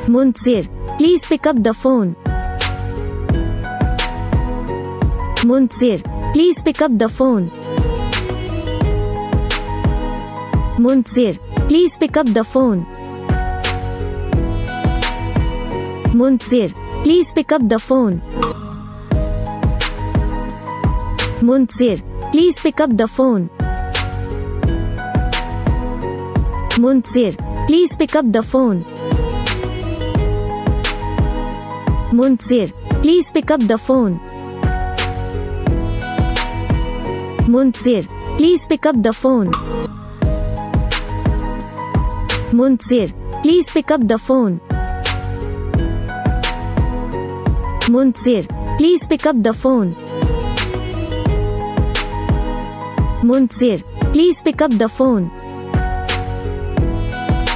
Muntazir, please pick up the phone. Muntazir, please pick up the phone. Muntazir, please pick up the phone. Muntazir, please pick up the phone. Muntazir, please pick up the phone. Muntazir, please pick up the phone. Muntazir, please pick up the phone. Muntazir, please pick up the phone. Muntazir, please pick up the phone. Muntazir, please pick up the phone. Muntazir, please pick up the phone.